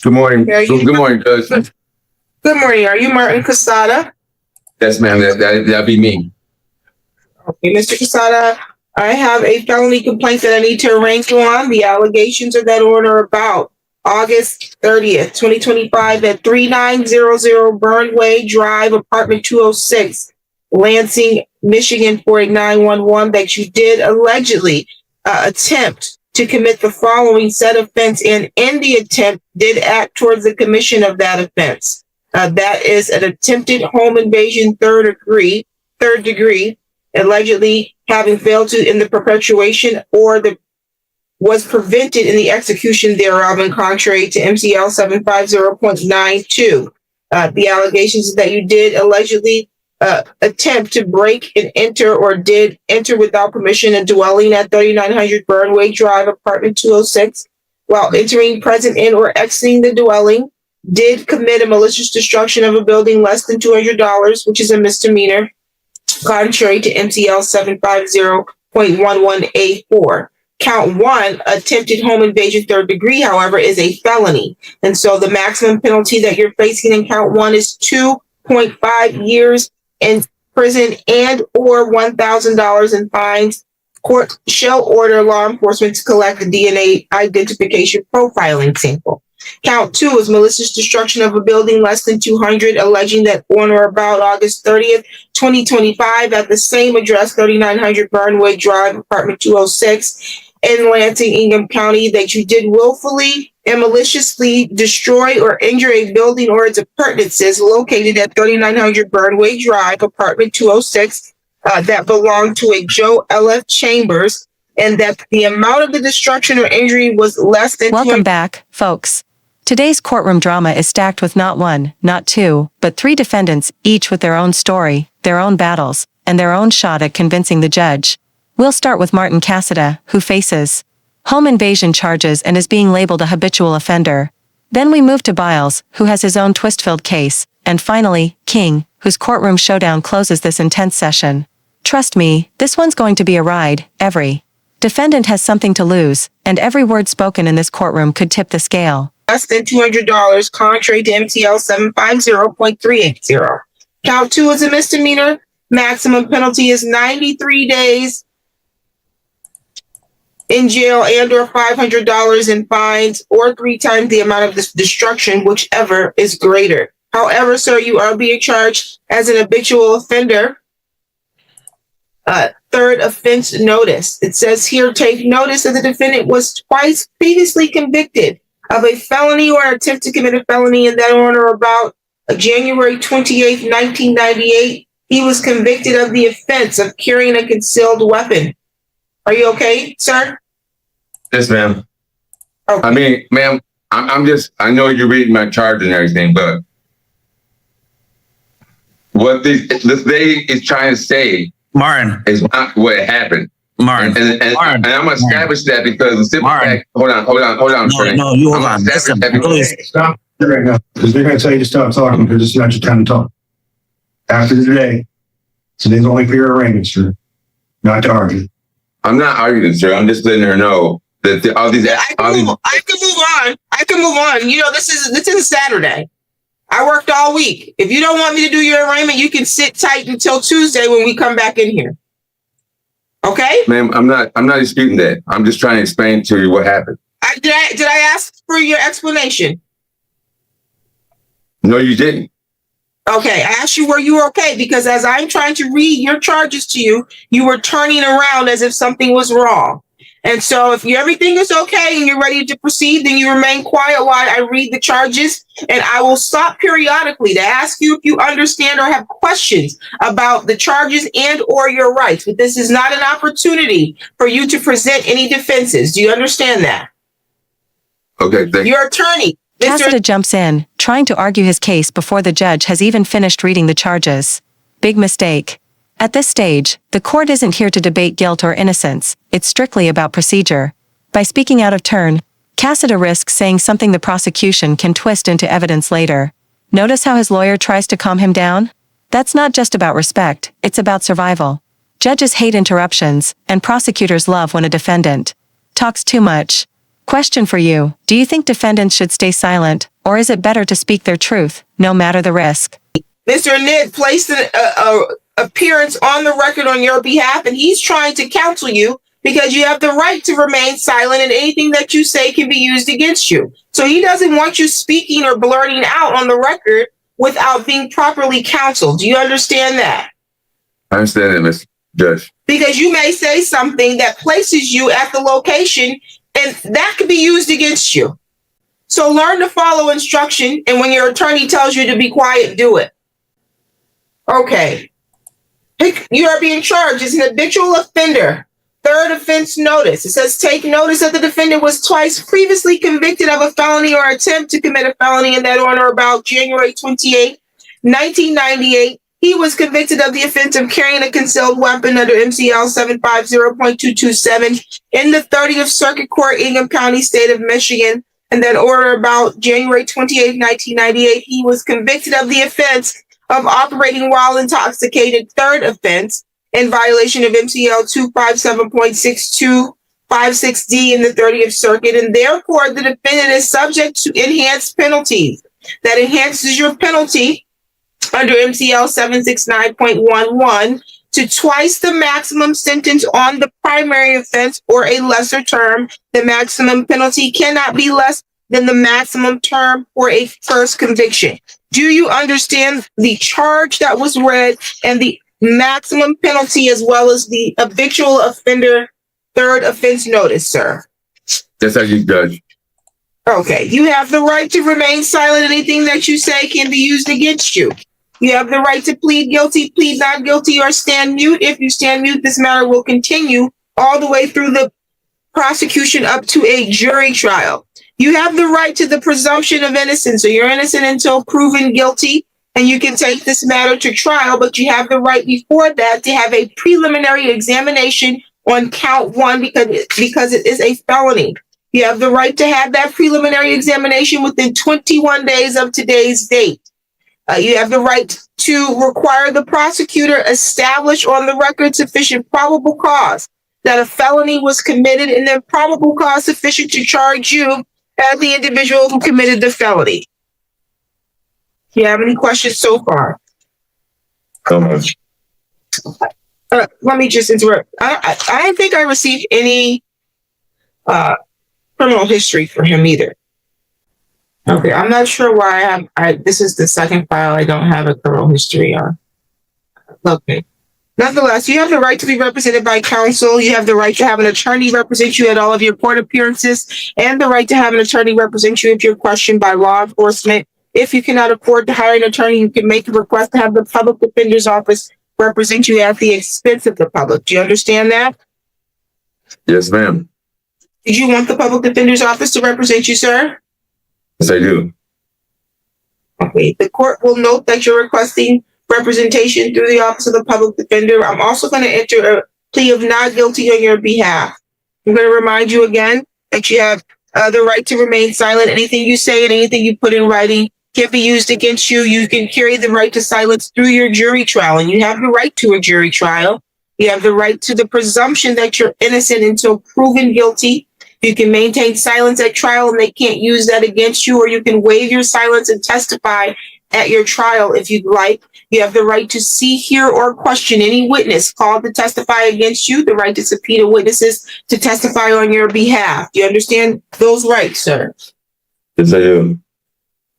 Good morning. Good morning, Judge. Good morning. Are you Martin Casada? Yes, ma'am. That'd be me. Okay, Mr. Casada, I have a felony complaint that I need to arraign you on. The allegations of that order about August 30th, 2025 at 3900 Burnway Drive, apartment 206, Lansing, Michigan 48911, that you did allegedly attempt to commit the following said offense, and in the attempt did act towards the commission of that offense. That is an attempted home invasion third degree, allegedly having failed to in the perpetuation or was prevented in the execution thereof, and contrary to MCL 750.92. The allegations is that you did allegedly attempt to break and enter, or did enter without permission, a dwelling at 3900 Burnway Drive, apartment 206, while entering, present in, or exiting the dwelling, did commit a malicious destruction of a building less than $200, which is a misdemeanor, contrary to MCL 750.11A4. Count 1, attempted home invasion third degree, however, is a felony. And so the maximum penalty that you're facing in count 1 is 2.5 years in prison and or $1,000 in fines. Court shall order law enforcement to collect a DNA identification profiling sample. Count 2 is malicious destruction of a building less than 200, alleging that on or about August 30th, 2025, at the same address, 3900 Burnway Drive, apartment 206, in Lansing, Ingham County, that you did willfully and maliciously destroy or injure a building or its appurtenances located at 3900 Burnway Drive, apartment 206, that belonged to a Joe L.F. Chambers, and that the amount of the destruction or injury was less than... Welcome back, folks. Today's courtroom drama is stacked with not one, not two, but three defendants, each with their own story, their own battles, and their own shot at convincing the judge. We'll start with Martin Casada, who faces home invasion charges and is being labeled a habitual offender. Then we move to Biles, who has his own twist-filled case, and finally, King, whose courtroom showdown closes this intense session. Trust me, this one's going to be a ride. Every defendant has something to lose, and every word spoken in this courtroom could tip the scale. Less than $200, contrary to MTL 750.380. Count 2 is a misdemeanor. Maximum penalty is 93 days in jail and or $500 in fines, or 3 times the amount of this destruction, whichever is greater. However, sir, you are being charged as an habitual offender. Third offense notice. It says here, take notice that the defendant was twice previously convicted of a felony or attempt to commit a felony in that order about January 28th, 1998. He was convicted of the offense of carrying a concealed weapon. Are you okay, sir? Yes, ma'am. Okay. I mean, ma'am, I know you're reading my charge and everything, but what this lady is trying to say, Martin, is not what happened. Martin, and I'm gonna establish that because the simple fact. Hold on. No, you hold on. Listen, stop right now, because they're gonna tell you to stop talking because it's not your time to talk. After today, today's only for your arraignment, sir, not to argue. I'm not arguing, sir. I'm just letting her know that all these. I can move on. You know, this is Saturday. I worked all week. If you don't want me to do your arraignment, you can sit tight until Tuesday when we come back in here. Okay? Ma'am, I'm not disputing that. I'm just trying to explain to you what happened. Did I ask for your explanation? No, you didn't. Okay, I asked you were you okay, because as I'm trying to read your charges to you, you were turning around as if something was wrong. And so if everything is okay and you're ready to proceed, then you remain quiet while I read the charges, and I will stop periodically to ask you if you understand or have questions about the charges and or your rights. But this is not an opportunity for you to present any defenses. Do you understand that? Okay, thank you. Your attorney. Casada jumps in, trying to argue his case before the judge has even finished reading the charges. Big mistake. At this stage, the court isn't here to debate guilt or innocence, it's strictly about procedure. By speaking out of turn, Casada risks saying something the prosecution can twist into evidence later. Notice how his lawyer tries to calm him down? That's not just about respect, it's about survival. Judges hate interruptions, and prosecutors love when a defendant talks too much. Question for you, do you think defendants should stay silent, Or is it better to speak their truth, no matter the risk? Mr. Nid placed an appearance on the record on your behalf, and he's trying to counsel you because you have the right to remain silent, and anything that you say can be used against you. So he doesn't want you speaking or blurting out on the record without being properly counseled. Do you understand that? I understand it, Mr. Judge. Because you may say something that places you at the location, and that could be used against you. So learn to follow instruction, and when your attorney tells you to be quiet, do it. Okay. You are being charged as an habitual offender. Third offense notice. It says take notice that the defendant was twice previously convicted of a felony or attempt to commit a felony in that on or about January 28, 1998. He was convicted of the offense of carrying a concealed weapon under MCL 750.227 in the 30th Circuit Court, Ingham County, State of Michigan. And that order about January 28, 1998, he was convicted of the offense of operating while intoxicated. Third offense in violation of MCL 257.6256D in the 30th Circuit. And therefore, the defendant is subject to enhanced penalties. That enhances your penalty under MCL 769.11 to twice the maximum sentence on the primary offense or a lesser term. The maximum penalty cannot be less than the maximum term for a first conviction. Do you understand the charge that was read and the maximum penalty as well as the habitual offender third offense notice, sir? Yes, I do, Judge. Okay. You have the right to remain silent. Anything that you say can be used against you. You have the right to plead guilty, plead not guilty, or stand mute. If you stand mute, this matter will continue all the way through the prosecution up to a jury trial. You have the right to the presumption of innocence. So you're innocent until proven guilty, and you can take this matter to trial, but you have the right before that to have a preliminary examination on count one because it is a felony. You have the right to have that preliminary examination within 21 days of today's date. You have the right to require the prosecutor establish on the record sufficient probable cause that a felony was committed, and then probable cause sufficient to charge you as the individual who committed the felony. Do you have any questions so far? Come on. Let me just interrupt. I don't think I received any criminal history for him either. Okay, I'm not sure why this is the second file I don't have a criminal history on. Okay. Nonetheless, you have the right to be represented by counsel. You have the right to have an attorney represent you at all of your court appearances, and the right to have an attorney represent you if you're questioned by law enforcement. If you cannot afford to hire an attorney, you can make a request to have the public defender's office represent you at the expense of the public. Do you understand that? Yes, ma'am. Did you want the public defender's office to represent you, sir? Yes, I do. Okay. The court will note that you're requesting representation through the office of the public defender. I'm also going to enter a plea of not guilty on your behalf. I'm going to remind you again that you have the right to remain silent. Anything you say and anything you put in writing can be used against you. You can carry the right to silence through your jury trial, and you have the right to a jury trial. You have the right to the presumption that you're innocent until proven guilty. You can maintain silence at trial, and they can't use that against you, or you can waive your silence and testify at your trial if you'd like. You have the right to see, hear, or question any witness called to testify against you, the right to subpoena witnesses to testify on your behalf. Do you understand those rights, sir? Yes, I do.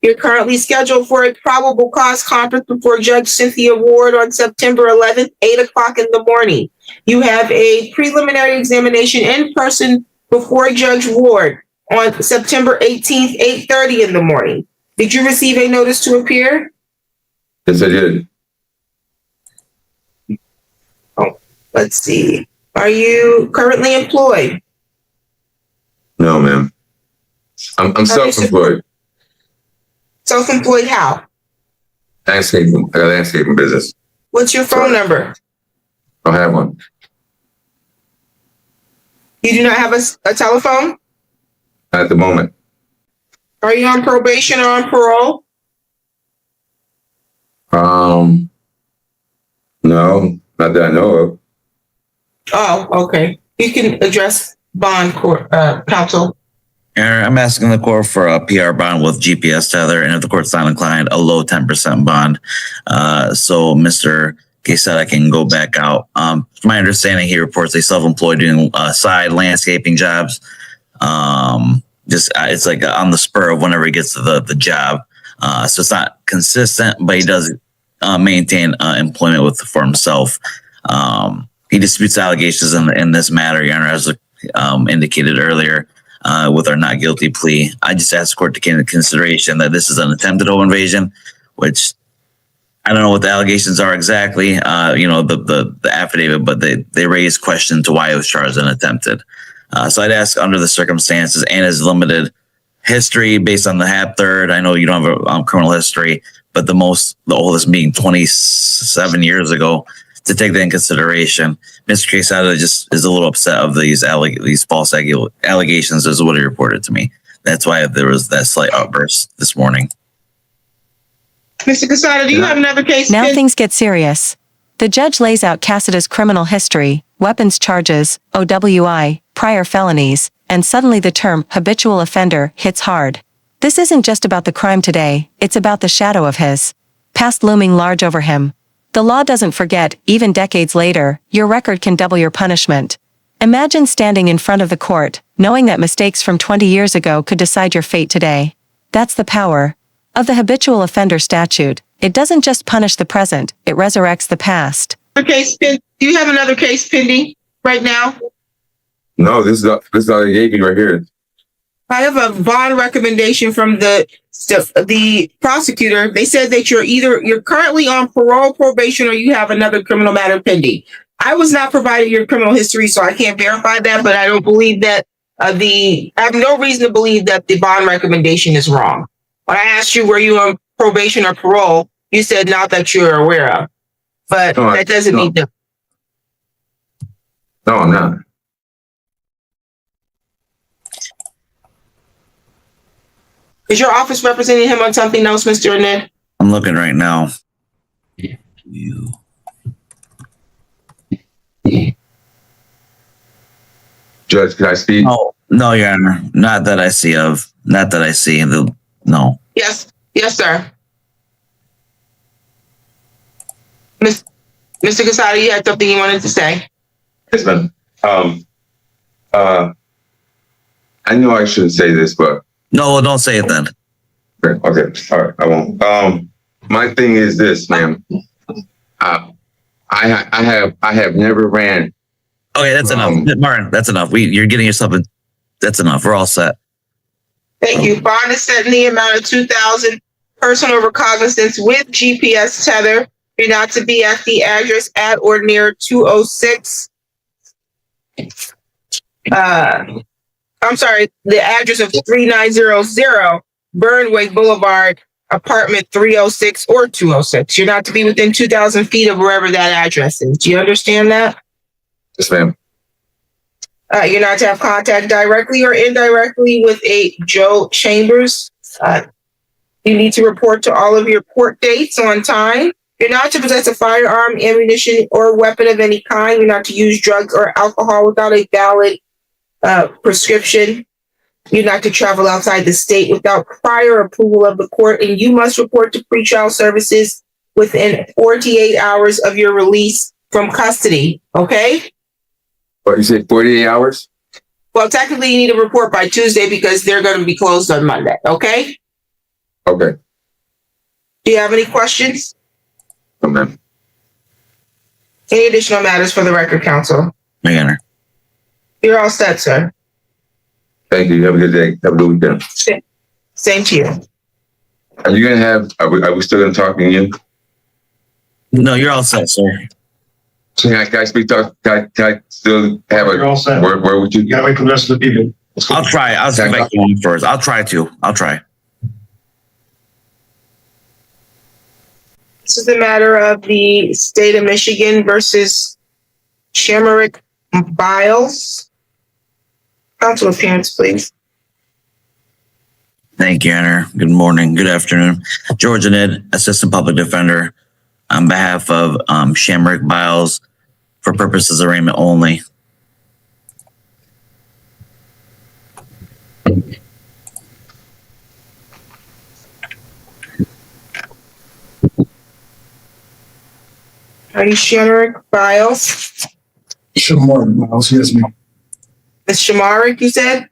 You're currently scheduled for a probable cause conference before Judge Cynthia Ward on September 11th, 8 o'clock in the morning. You have a preliminary examination in person before Judge Ward on September 18th, 8:30 in the morning. Did you receive a notice to appear? Yes, I did. Oh, let's see. Are you currently employed? No, ma'am. I'm self-employed. Self-employed how? Landscaping. I got a landscaping business. What's your phone number? I don't have one. You do not have a telephone? Not at the moment. Are you on probation or on parole? No, not that I know of. Oh, okay. You can address bond court counsel. Aaron, I'm asking the court for a PR bond with GPS tether, and if the court's not inclined, a low 10% bond. So Mr. Quesada can go back out. From my understanding, he reports he's self-employed doing side landscaping jobs. It's like on the spur of whenever he gets to the job. So it's not consistent, but he does maintain employment for himself. He disputes allegations in this matter, Your Honor, as indicated earlier. With our not guilty plea, I just asked the court to take into consideration that this is an attempted home invasion, which I don't know what the allegations are exactly, the affidavit, but they raise questions to why it was charged and attempted. So I'd ask under the circumstances and his limited history based on the HAP third. I know you don't have a criminal history, but the oldest being 27 years ago, to take that in consideration. Mr. Quesada just is a little upset of these false allegations, is what he reported to me. That's why there was that slight outburst this morning. Mr. Quesada, do you have another case? Now things get serious. The judge lays out Quesada's criminal history, weapons charges, OWI, prior felonies, and suddenly the term habitual offender hits hard. This isn't just about the crime today, it's about the shadow of his past looming large over him. The law doesn't forget, even decades later, your record can double your punishment. Imagine standing in front of the court, knowing that mistakes from 20 years ago could decide your fate today. That's the power of the habitual offender statute. It doesn't just punish the present, it resurrects the past. Do you have another case pending right now? No, this is all they gave me right here. I have a bond recommendation from the prosecutor. They said that you're currently on parole, probation, or you have another criminal matter pending. I was not provided your criminal history, so I can't verify that, but I don't believe that I have no reason to believe that the bond recommendation is wrong. When I asked you, were you on probation or parole, you said not that you're aware of, but that doesn't mean that. No, I'm not. Is your office representing him on something else, Mr. Ned? I'm looking right now. Judge, can I speak? No, Your Honor. Not that I see. No. Yes, sir. Mr. Quesada, you had something you wanted to say? Yes, ma'am. I know I shouldn't say this, but No, don't say it then. okay, all right, I won't. My thing is this, ma'am. I have never ran. Okay, that's enough, Martin. That's enough. You're getting yourself in. That's enough. We're all set. Thank you. Bond is set in the amount of $2,000. Personal recognizance with GPS tether. You're not to be at the address at or near 206. I'm sorry, the address of 3900 Burnway Boulevard, apartment 306 or 206. You're not to be within 2,000 feet of wherever that address is. Do you understand that? Yes, ma'am. You're not to have contact directly or indirectly with a Joe Chambers. You need to report to all of your court dates on time. You're not to possess a firearm, ammunition, or weapon of any kind. You're not to use drugs or alcohol without a valid prescription. You're not to travel outside the state without prior approval of the court, and you must report to pretrial services within 48 hours of your release from custody. Okay? What, you said 48 hours? Well, technically, you need to report by Tuesday because they're going to be closed on Monday. Okay? Okay. Do you have any questions? No, ma'am. Any additional matters for the record, counsel? Your Honor. You're all set, sir. Thank you. Have a good day. Have a good weekend. Same to you. Are you gonna have? Are we still gonna talk to you? No, you're all set, sir. So can I speak? Can I still have You're all set. word with you? You gotta wait for the rest of the people. Let's go. I'll try. I'll see if I can first. I'll try. This is the matter of the state of Michigan versus Shamrock Biles. Counsel appearance, please. Thank you, Your Honor. Good morning. Good afternoon. George Ned, Assistant Public Defender, on behalf of Shamrock Biles, for purposes of arraignment only. Attorney Shamaric Files. Shamar, yes, ma'am. Ms. Shamaric, you said?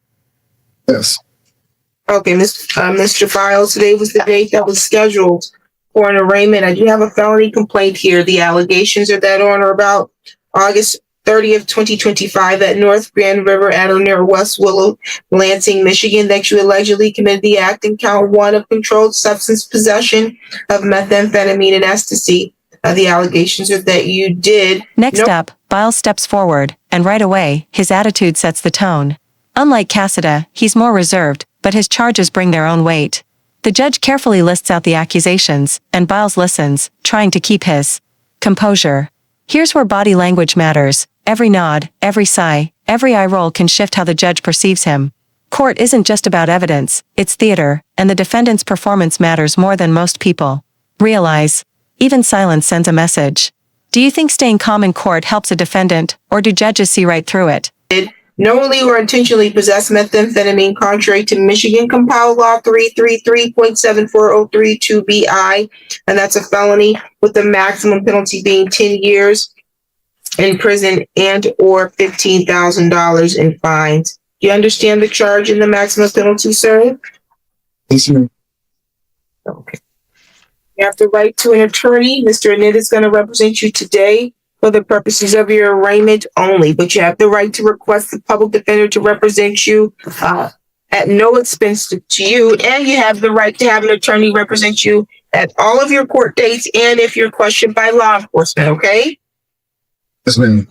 Yes. Okay, Mr. Files, today was the date that was scheduled for an arraignment. I do have a felony complaint here. The allegations are that on or about August 30th, 2025 at North Grand River at or near West Willow, Lansing, Michigan, that you allegedly committed the act in count 1 of controlled substance possession of methamphetamine and ecstasy. The allegations are that you did. Next up, Biles steps forward, and right away, his attitude sets the tone. Unlike Cassida, he's more reserved, but his charges bring their own weight. The judge carefully lists out the accusations, and Biles listens, trying to keep his composure. Here's where body language matters. Every nod, every sigh, every eye roll can shift how the judge perceives him. Court isn't just about evidence, it's theater, and the defendant's performance matters more than most people realize. Even silence sends a message. Do you think staying calm in court helps a defendant, or do judges see right through it? Knowingly or intentionally possess methamphetamine contrary to Michigan Compiled Law 333.74032BI, and that's a felony with the maximum penalty being 10 years in prison and or $15,000 in fines. Do you understand the charge and the maximum penalty, sir? Yes, ma'am. Okay. You have the right to an attorney. Mr. Annett is going to represent you today for the purposes of your arraignment only, but you have the right to request the public defender to represent you at no expense to you, and you have the right to have an attorney represent you at all of your court dates and if you're questioned by law enforcement, okay? Yes, ma'am.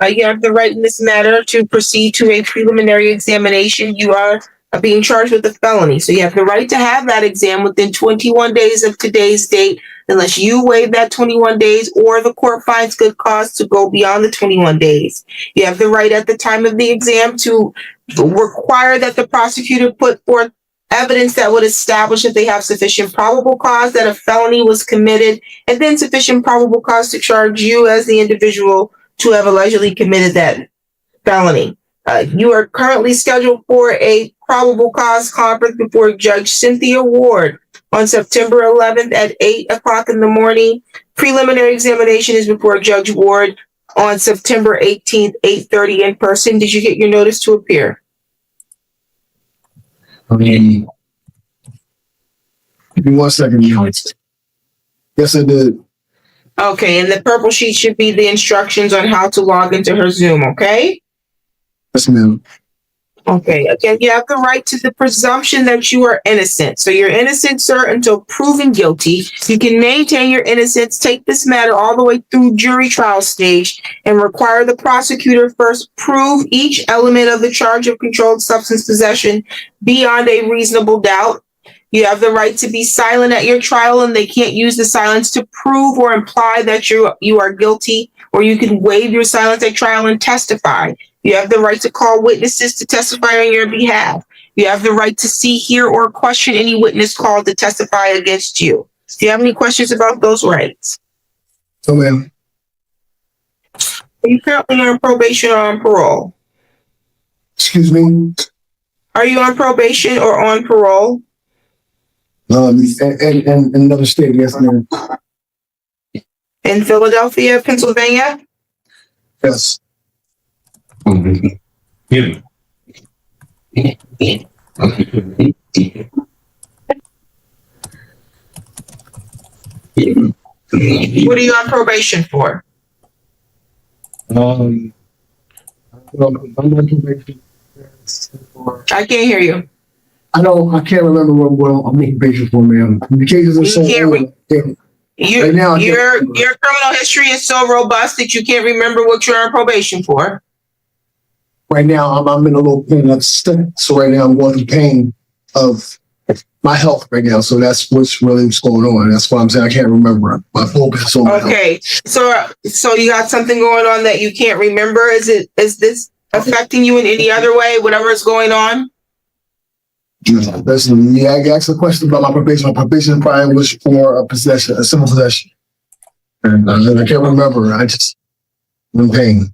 You have the right in this matter to proceed to a preliminary examination. You are being charged with a felony, so you have the right to have that exam within 21 days of today's date, unless you waive that 21 days or the court finds good cause to go beyond the 21 days. You have the right at the time of the exam to require that the prosecutor put forth evidence that would establish that they have sufficient probable cause that a felony was committed, and then sufficient probable cause to charge you as the individual to have allegedly committed that felony. You are currently scheduled for a probable cause conference before Judge Cynthia Ward on September 11th at 8 o'clock in the morning. Preliminary examination is before Judge Ward on September 18th, 8:30 in person. Did you get your notice to appear? Give me 1 second. Yes, I did. Okay, and the purple sheet should be the instructions on how to log into her Zoom, okay? Yes, ma'am. Okay, again, you have the right to the presumption that you are innocent. So you're innocent, sir, until proven guilty. You can maintain your innocence, take this matter all the way through jury trial stage, and require the prosecutor first prove each element of the charge of controlled substance possession beyond a reasonable doubt. You have the right to be silent at your trial, and they can't use the silence to prove or imply that you are guilty, or you can waive your silence at trial and testify. You have the right to call witnesses to testify on your behalf. You have the right to see, hear, or question any witness called to testify against you. Do you have any questions about those rights? No, ma'am. Are you currently on probation or on parole? Excuse me. Are you on probation or on parole? In another state, yes, ma'am. In Philadelphia, Pennsylvania? Yes. What are you on probation for? I'm on probation. I can't hear you. I can't remember what I'm making probation for, ma'am. The cases are so old. Right now, your criminal history is so robust that you can't remember what you're on probation for. Right now, I'm in a little pain of stomach. So right now, I'm going through pain of my health right now. So that's what's going on. That's why I'm saying I can't remember. My focus is on my health. Okay, so you got something going on that you can't remember. Is this affecting you in any other way? Whatever is going on. Listen, I asked a question about my probation. My probation probably was for a simple possession. And I can't remember. I'm in pain.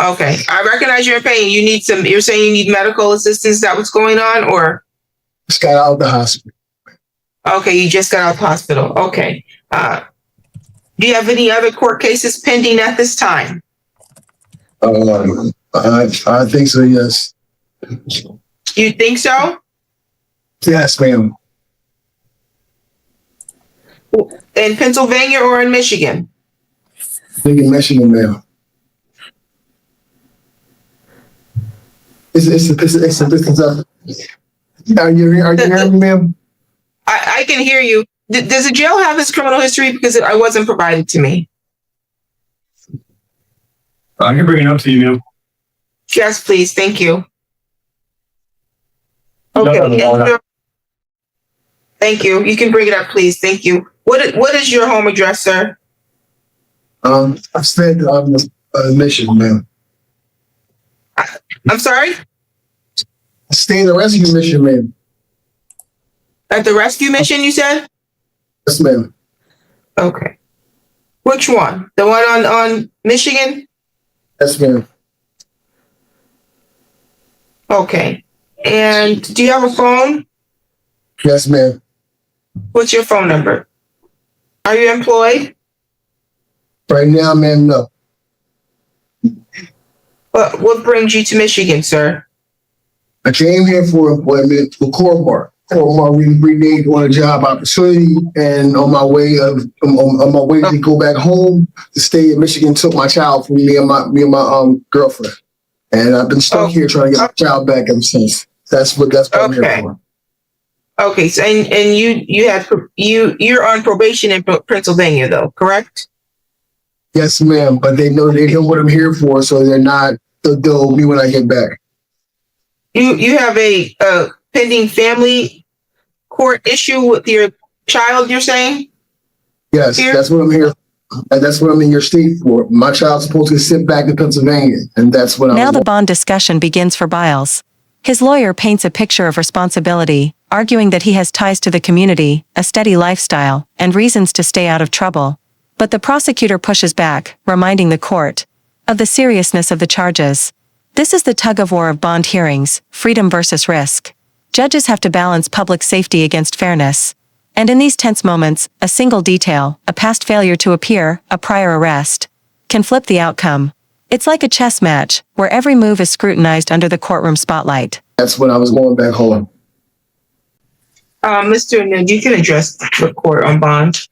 Okay, I recognize you're in pain. You're saying you need medical assistance. Is that what's going on, or? Just got out of the hospital. Okay, you just got out of the hospital. Okay. Do you have any other court cases pending at this time? I think so, yes. You think so? Yes, ma'am. In Pennsylvania or in Michigan? I think in Michigan, ma'am. It's a business of. Are you hearing me, ma'am? I can hear you. Does the jail have his criminal history? Because it wasn't provided to me. I can bring it up to you, ma'am. Yes, please. Thank you. No, Okay. no. Thank you. You can bring it up, please. Thank you. What is your home address, sir? I stayed on the mission, ma'am. I'm sorry? I stayed in the rescue mission, ma'am. At the rescue mission, you said? Yes, ma'am. Okay. Which one? The one on Michigan? Yes, ma'am. Okay. And do you have a phone? Yes, ma'am. What's your phone number? Are you employed? Right now, ma'am, no. What brings you to Michigan, sir? I came here for employment for Courtroom. Courtroom reneged on a job opportunity, and on my way to go back home to stay in Michigan, took my child from me and my girlfriend, and I've been stuck here trying to get my child back ever since. That's what I'm here for. Okay, so and you're on probation in Pennsylvania, though, correct? Yes, ma'am. But they know what I'm here for, so they'll me when I get back. You have a pending family court issue with your child, you're saying? Yes, Here? that's what I'm here. And that's what I'm in your state for. My child's supposed to sit back in Pennsylvania, and that's what Now the bond discussion begins for Biles. His lawyer paints a picture of responsibility, arguing that he has ties to the community, a steady lifestyle, and reasons to stay out of trouble. But the prosecutor pushes back, reminding the court of the seriousness of the charges. This is the tug-of-war of bond hearings, freedom versus risk. Judges have to balance public safety against fairness. And in these tense moments, a single detail, a past failure to appear, a prior arrest, can flip the outcome. It's like a chess match, where every move is scrutinized under the courtroom spotlight. That's when I was going back home. Mr. Nid, you can address the court on bond.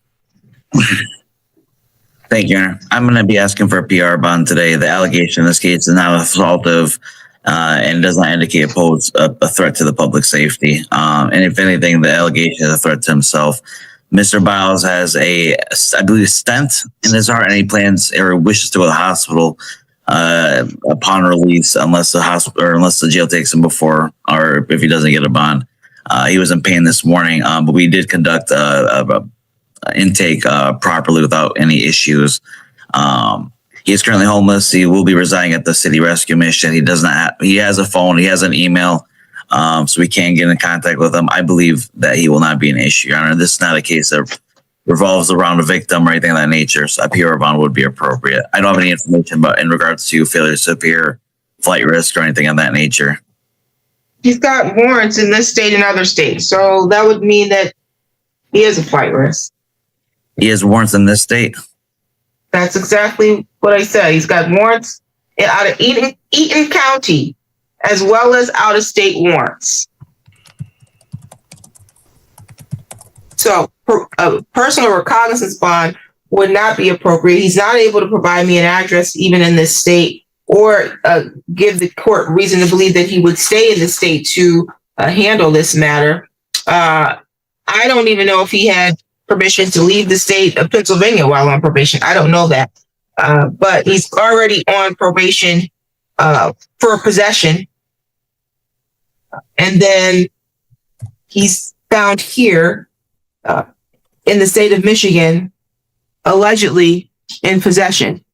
Thank you, Your Honor. I'm going to be asking for a PR bond today. The allegation in this case is not assaultive and does not indicate pose a threat to the public safety. And if anything, the allegation is a threat to himself. Mr. Biles has I believe, stent in his heart, and he plans or wishes to go to the hospital upon release, unless the jail takes him before, or if he doesn't get a bond. He was in pain this morning, but we did conduct intake properly without any issues. He is currently homeless. He will be residing at the city rescue mission. He has a phone. He has an email, so we can get in contact with him. I believe that he will not be an issue, Your Honor. This is not a case that revolves around a victim or anything of that nature. So a PR bond would be appropriate. I don't have any information about in regards to failure to appear, flight risk, or anything of that nature. He's got warrants in this state and other states, so that would mean that he is a flight risk. He has warrants in this state. That's exactly what I said. He's got warrants out of Eaton County, as well as out-of-state warrants. So a personal recognizance bond would not be appropriate. He's not able to provide me an address even in this state, or give the court reason to believe that he would stay in the state to handle this matter. I don't even know if he had permission to leave the state of Pennsylvania while on probation. I don't know that. But he's already on probation for possession. And then he's found here in the state of Michigan, allegedly in possession.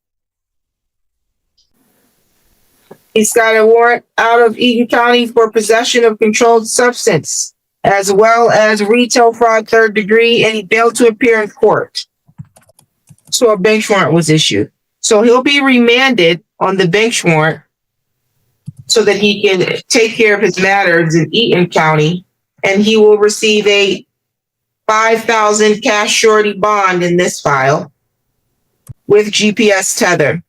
He's got a warrant out of Eaton County for possession of controlled substance, as well as retail fraud 3rd degree, and he failed to appear in court. So a bench warrant was issued. So he'll be remanded on the bench warrant so that he can take care of his matters in Eaton County, and he will receive a $5,000 cash surety bond in this file. with GPS tether.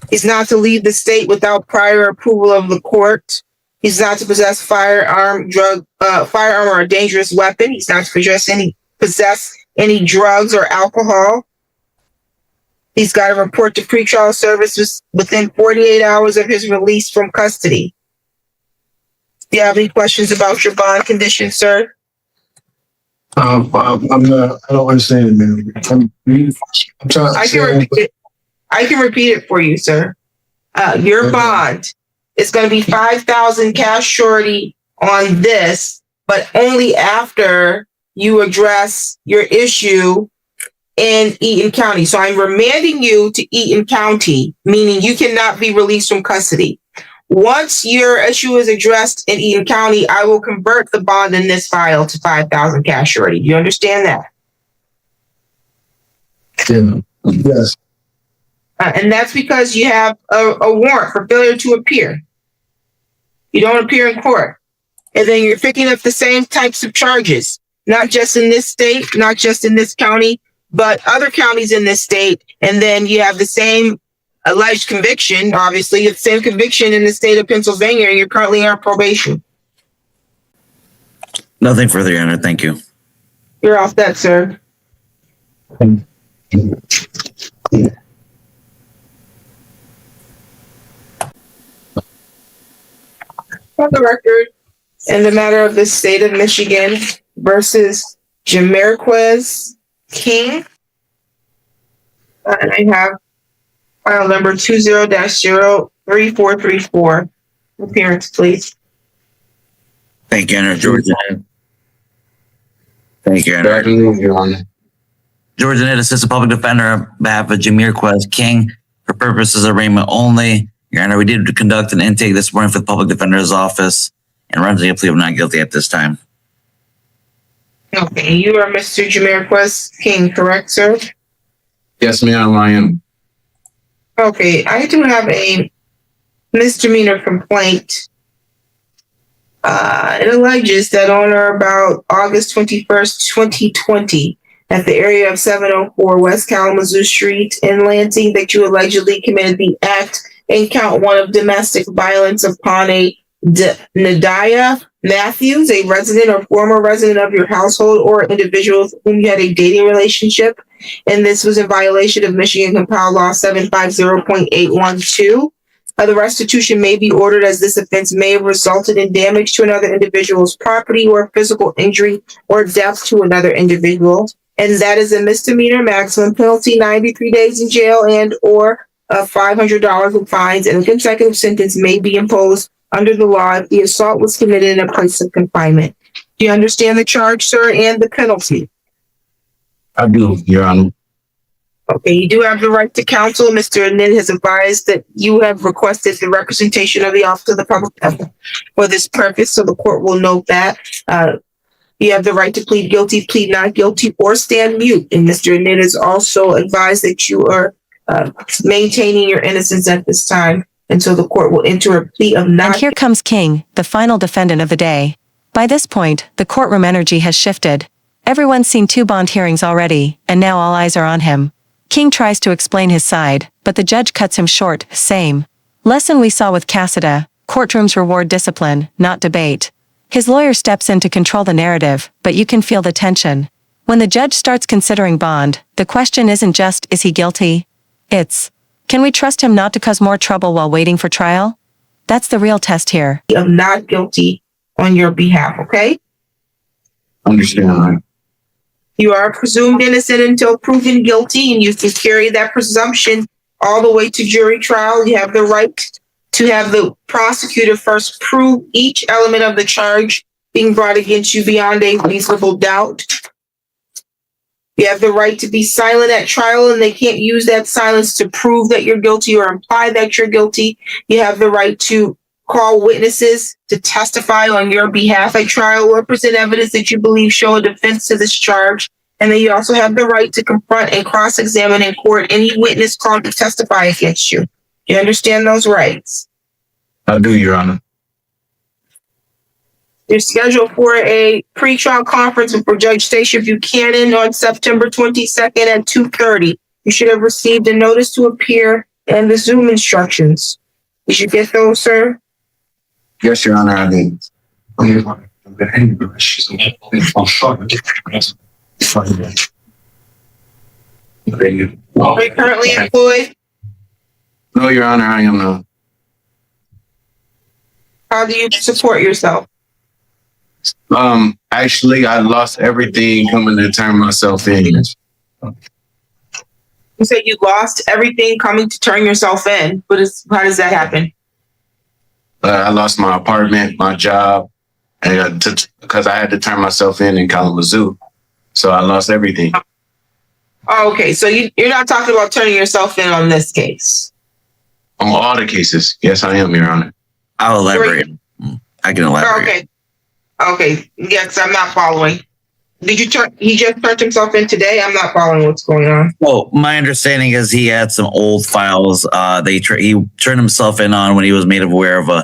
He's not to leave the state without prior approval of the court. He's not to possess firearm or a dangerous weapon. He's not to possess any drugs or alcohol. He's got to report to pretrial services within 48 hours of his release from custody. Do you have any questions about your bond condition, sir? I'm not, I don't understand it, man. I'm trying to I can repeat it for you, sir. Your bond is going to be $5,000 cash surety on this, but only after you address your issue in Eaton County. So I'm remanding you to Eaton County, meaning you cannot be released from custody. Once your issue is addressed in Eaton County, I will convert the bond in this file to $5,000 cash surety. Do you understand that? Yes. And that's because you have a warrant for failure to appear. You don't appear in court. And then you're picking up the same types of charges, not just in this state, not just in this county, but other counties in this state. And then you have the same alleged conviction, obviously, the same conviction in the state of Pennsylvania, and you're currently on probation. Nothing further, Your Honor. Thank you. You're off that, sir. On the record, in the matter of the state of Michigan versus Jamarquez King, and I have file number 20-03434. Appearance, please. Thank you, Your Honor. George Annette. Thank you, Your Good Honor. afternoon, Your Honor. George Annette, Assistant Public Defender on behalf of Jamarquez King for purposes of arraignment only. Your Honor, we did conduct an intake this morning for the Public Defender's Office and rendering a plea of not guilty at this time. Okay, you are Mr. Jamarquez King, correct, sir? Yes, ma'am, I am. Okay, I do have a misdemeanor complaint. It alleges that on or about August 21st, 2020, at the area of 704 West Kalamazoo Street in Lansing, that you allegedly committed the act in count 1 of domestic violence upon a Nadia Matthews, a resident or former resident of your household or individual with whom you had a dating relationship. And this was in violation of Michigan Compiled Law 750.812. The restitution may be ordered as this offense may have resulted in damage to another individual's property or physical injury or death to another individual. And that is a misdemeanor, maximum penalty 93 days in jail and or $500 in fines, and a consecutive sentence may be imposed under the law if the assault was committed in a place of confinement. Do you understand the charge, sir, and the penalty? I do, Your Honor. Okay, you do have the right to counsel. Mr. Annette has advised that you have requested the representation of the Office of the Public Defender for this purpose, so the court will note that. You have the right to plead guilty, plead not guilty, or stand mute. And Mr. Annette has also advised that you are maintaining your innocence at this time, and so the court will enter a plea of not. And here comes King, the final defendant of the day. By this point, the courtroom energy has shifted. Everyone's seen 2 bond hearings already, and now all eyes are on him. King tries to explain his side, but the judge cuts him short, same lesson we saw with Cassida: courtrooms reward discipline, not debate. His lawyer steps in to control the narrative, but you can feel the tension. When the judge starts considering bond, the question isn't just, is he guilty? It's, can we trust him not to cause more trouble while waiting for trial? That's the real test here. Of not guilty on your behalf, okay? Understand. You are presumed innocent until proven guilty, and you can carry that presumption all the way to jury trial. You have the right to have the prosecutor first prove each element of the charge being brought against you beyond a reasonable doubt. You have the right to be silent at trial, and they can't use that silence to prove that you're guilty or imply that you're guilty. You have the right to call witnesses to testify on your behalf at trial or present evidence that you believe show a defense to this charge. And then you also have the right to confront and cross-examine in court any witness called to testify against you. You understand those rights? I do, Your Honor. You're scheduled for a pre-trial conference for Judge Stacia Buchanan on September 22nd at 2:30. You should have received a notice to appear and the Zoom instructions. Did you get those, sir? Yes, Your Honor, I did. Are you currently employed? No, Your Honor, I am not. How do you support yourself? Actually, I lost everything coming to turn myself in. You said you lost everything coming to turn yourself in. How does that happen? I lost my apartment, my job, and because I had to turn myself in Kalamazoo. So I lost everything. Oh, okay. So you're not talking about turning yourself in on this case. On all the cases, yes, I am, Your Honor. I'll elaborate. I can elaborate. Okay. Yeah, because I'm not following. He just turned himself in today? I'm not following what's going on. Well, my understanding is he had some old files. He turned himself in on when he was made aware of I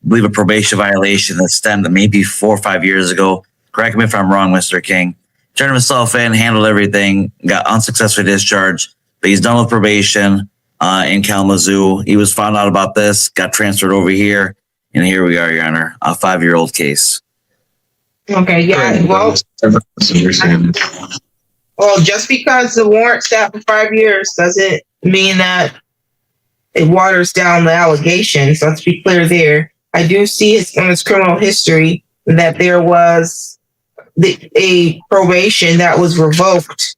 believe a probation violation that stemmed maybe 4 or 5 years ago. Correct me if I'm wrong, Mr. King. Turned himself in, handled everything, got unsuccessfully discharged, but he's done with probation in Kalamazoo. He was found out about this, got transferred over here, and here we are, Your Honor, a 5-year-old case. Okay, yeah, well, just because the warrant sat for 5 years doesn't mean that it waters down the allegations. Let's be clear there. I do see in his criminal history that there was a probation that was revoked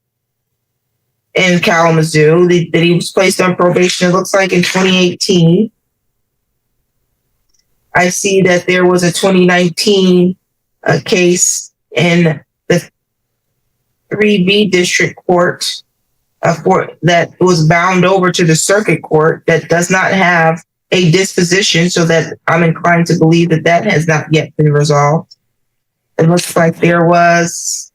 in Kalamazoo, that he was placed on probation, it looks like in 2018. I see that there was a 2019 case in the 3B district court that was bound over to the circuit court that does not have a disposition, so that I'm inclined to believe that has not yet been resolved. It looks like there was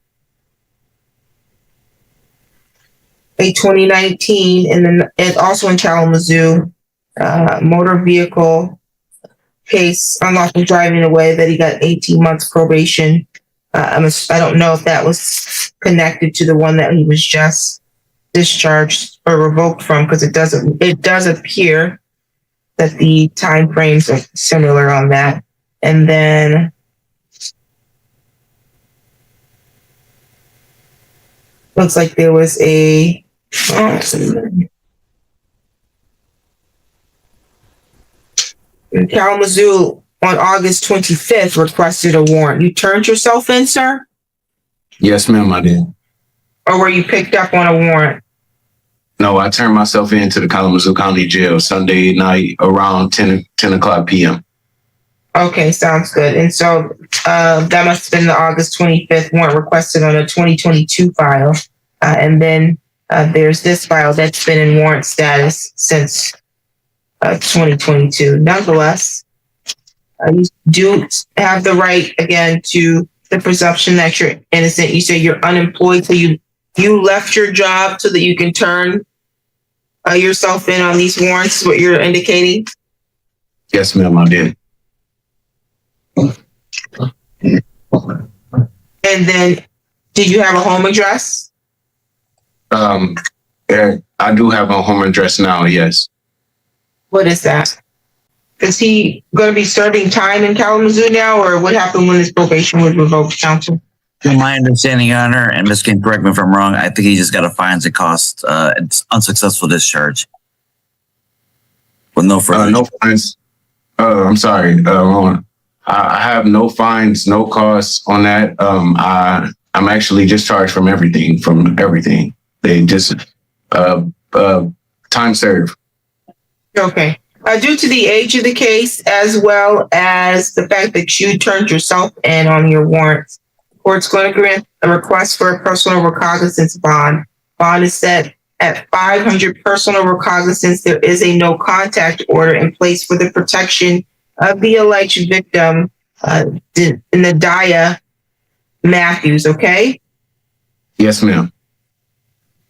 a 2019 and also in Kalamazoo motor vehicle case, unlawful driving away, that he got 18 months probation. I don't know if that was connected to the one that he was just discharged or revoked from, because it does appear that the time frames are similar on that. And then looks like there was in Kalamazoo on August 25th requested a warrant. You turned yourself in, sir? Yes, ma'am, I did. Or were you picked up on a warrant? No, I turned myself into the Kalamazoo County Jail Sunday night around 10 o'clock p.m. Okay, sounds good. And so that must have been the August 25th warrant requested on a 2022 file. And then there's this file that's been in warrant status since 2022. Nonetheless, you do have the right, again, to the presumption that you're innocent. You say you're unemployed, so you left your job so that you can turn yourself in on these warrants, is what you're indicating? Yes, ma'am, I did. And then, did you have a home address? I do have a home address now, yes. What is that? Is he going to be serving time in Kalamazoo now, or what happened when his probation was revoked, counsel? From my understanding, Your Honor, and Ms. King, correct me if I'm wrong, I think he just got a fines and costs unsuccessful discharge. With no further. No fines. I'm sorry. Hold on. I have no fines, no costs on that. I'm actually discharged from everything. They just time served. Okay. Due to the age of the case, as well as the fact that you turned yourself in on your warrants, the court's going to grant a request for a personal recognizance bond. Bond is set at $500 personal recognizance. There is a no contact order in place for the protection of the alleged victim, Nadaya Matthews, okay? Yes, ma'am.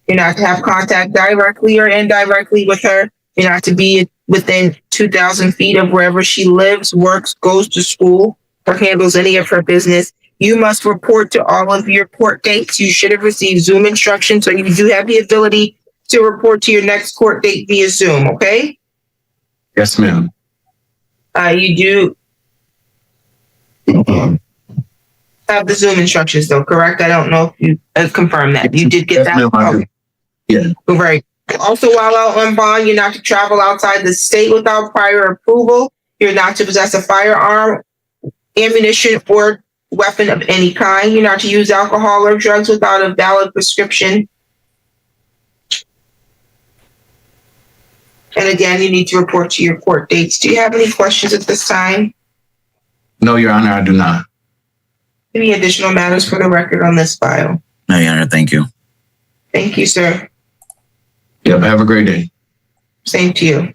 You're not to have contact directly or indirectly with her. You're not to be within 2,000 feet of wherever she lives, works, goes to school, or handles any of her business. You must report to all of your court dates. You should have received Zoom instructions, so you do have the ability to report to your next court date via Zoom, okay? Yes, ma'am. You do have the Zoom instructions though, correct? I don't know if you confirmed that. You did get Yes, that? ma'am, I do. Okay. Yeah. Right. Also, while out on bond, you're not to travel outside the state without prior approval. You're not to possess a firearm, ammunition, or weapon of any kind. You're not to use alcohol or drugs without a valid prescription. And again, you need to report to your court dates. Do you have any questions at this time? No, Your Honor, I do not. Any additional matters for the record on this file? No, Your Honor, thank you. Thank you, sir. Yep, have a great day. Same to you.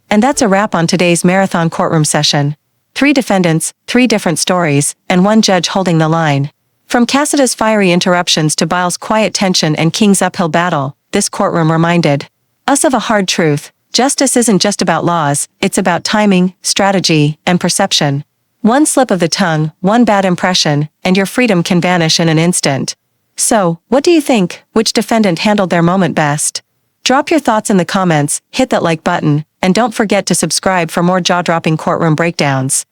And that's a wrap on today's marathon courtroom session. 3 defendants, 3 different stories, and 1 judge holding the line. From Cassada's fiery interruptions to Biles' quiet tension and King's uphill battle, this courtroom reminded us of a hard truth. Justice isn't just about laws, it's about timing, strategy, and perception. One slip of the tongue, one bad impression, and your freedom can vanish in an instant. So, what do you think? Which defendant handled their moment best? Drop your thoughts in the comments, hit that like button, and don't forget to subscribe for more jaw-dropping courtroom breakdowns.